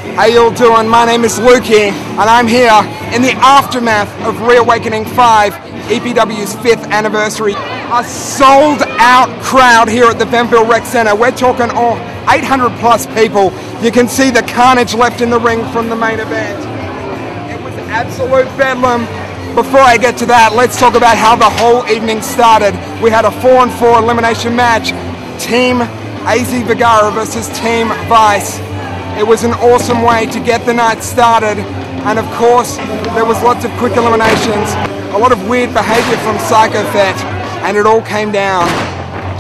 How you all doing? My name is Lukey, and I'm here in the aftermath of Reawakening 5, EPW's 5th anniversary. A sold-out crowd here at the Benville Rec Centre. We're talking 800 plus people. You can see the carnage left in the ring from the main event. It was absolute bedlam. Before I get to that, let's talk about how the whole evening started. We had a 4-on-4 elimination match. Team AZ Vergara versus Team Vice. It was an awesome way to get the night started. And of course, there was lots of quick eliminations, a lot of weird behavior from Psycho Fett, and it all came down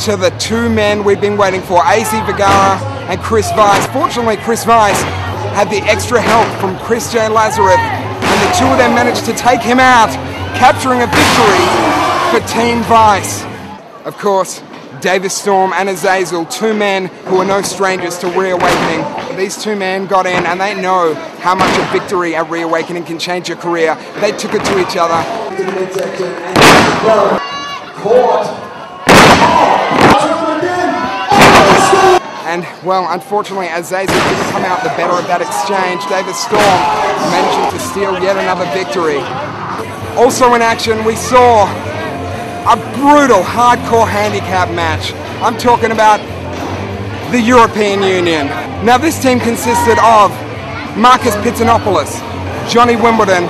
to the two men we've been waiting for, AZ Vergara and Chris Vice. Fortunately, Chris Vice had the extra help from Chris J. Lazarus, and the two of them managed to take him out, capturing a victory for Team Vice. Of course, Davis Storm and Azazel, two men who are no strangers to Reawakening. These two men got in and they know how much a victory at Reawakening can change your career. They took it to each other. And, well, unfortunately, Azazel didn't come out the better of that exchange. Davis Storm managing to steal yet another victory. Also in action, we saw a brutal, hardcore handicap match. I'm talking about the European Union. Now, this team consisted of Marcus Pizzanopoulos, Johnny Wimbledon,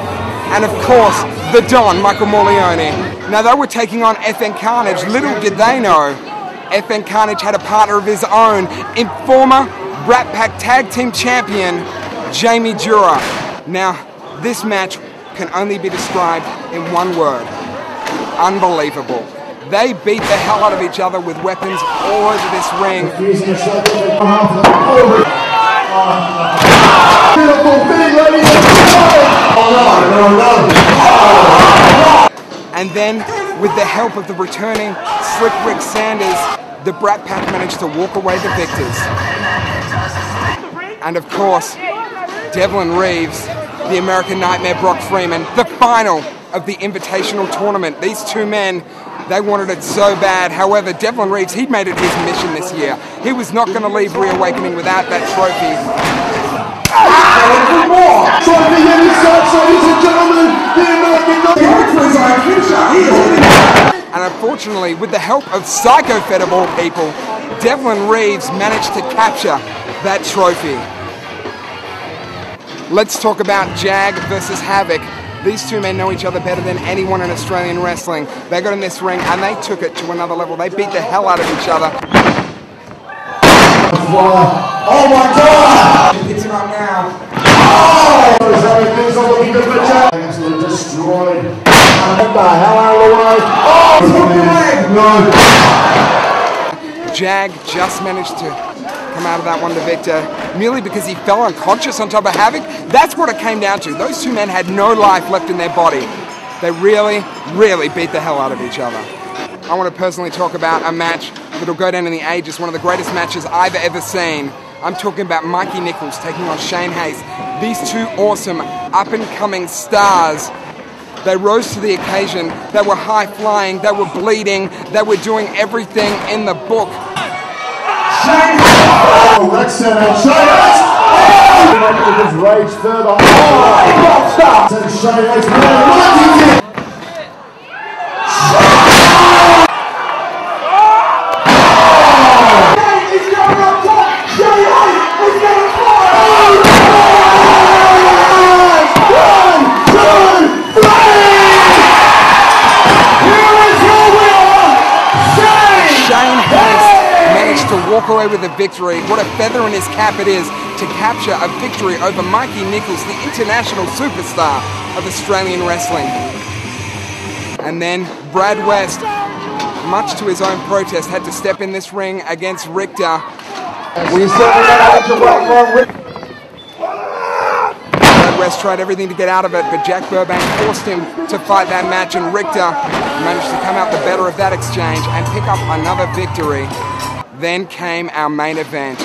and of course, the Don, Michael Morleone. Now, they were taking on FN Carnage. Little did they know, FN Carnage had a partner of his own in former Brat Pack Tag Team Champion, Jamie Dura. Now, this match can only be described in one word: unbelievable. They beat the hell out of each other with weapons all over this ring. And then, with the help of the returning Slick Rick Sanders, the Brat Pack managed to walk away the victors. And of course, Devlin Reeves, the American Nightmare Brock Freeman, the final of the Invitational Tournament. These two men, they wanted it so bad. However, Devlin Reeves, he'd made it his mission this year. He was not going to leave Reawakening without that trophy. And unfortunately, with the help of Psycho Fett of all people, Devlin Reeves managed to capture that trophy. Let's talk about Jag versus Havoc. These two men know each other better than anyone in Australian wrestling. They got in this ring and they took it to another level. They beat the hell out of each other. Oh my God! He picks him up now. Oh! Absolutely destroyed. What the hell out of the way? Oh! No! Jag just managed to come out of that one to victor, merely because he fell unconscious on top of Havoc. That's what it came down to. Those two men had no life left in their body. They really, really beat the hell out of each other. I want to personally talk about a match that'll go down in the ages, one of the greatest matches I've ever seen. I'm talking about Mikey Nichols taking on Shane Hayes. These two awesome up-and-coming stars, they rose to the occasion. They were high-flying, they were bleeding, they were doing everything in the book. Shane Hayes! Oh, Rec Centre, Shane Hayes! Oh! His rage further. Oh! Stop! Shane Hayes, walk away with a victory. What a feather in his cap it is to capture a victory over Mikey Nichols, the international superstar of Australian wrestling. And then Brad West, much to his own protest, had to step in this ring against Richter. Brad West tried everything to get out of it, but Jack Burbank forced him to fight that match, and Richter managed to come out the better of that exchange and pick up another victory. Then came our main event.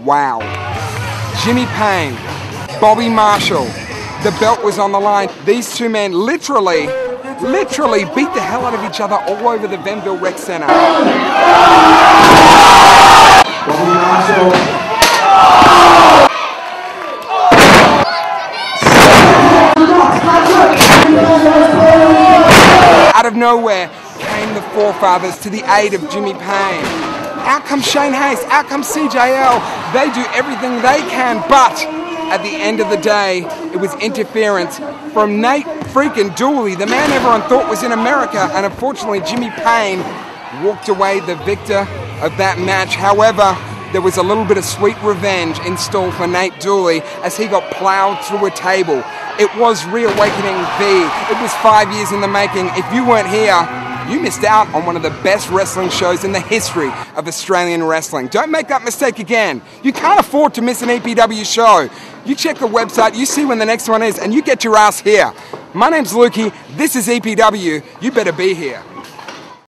Wow. Jimmy Payne, Bobby Marshall, the belt was on the line. These two men literally beat the hell out of each other all over the Benville Rec Centre. Bobby Marshall. forefathers to the aid of Jimmy Payne. Out comes Shane Hayes, out comes CJL. They do everything they can, but at the end of the day, it was interference from Nate freaking Dooley, the man everyone thought was in America, and unfortunately Jimmy Payne walked away the victor of that match. However, there was a little bit of sweet revenge in store for Nate Dooley as he got plowed through a table. It was Reawakening V. It was 5 years in the making. If you weren't here, you missed out on one of the best wrestling shows in the history of Australian wrestling. Don't make that mistake again. You can't afford to miss an EPW show. You check the website, you see when the next one is, and you get your ass here. My name's Lukey. This is EPW. You better be here.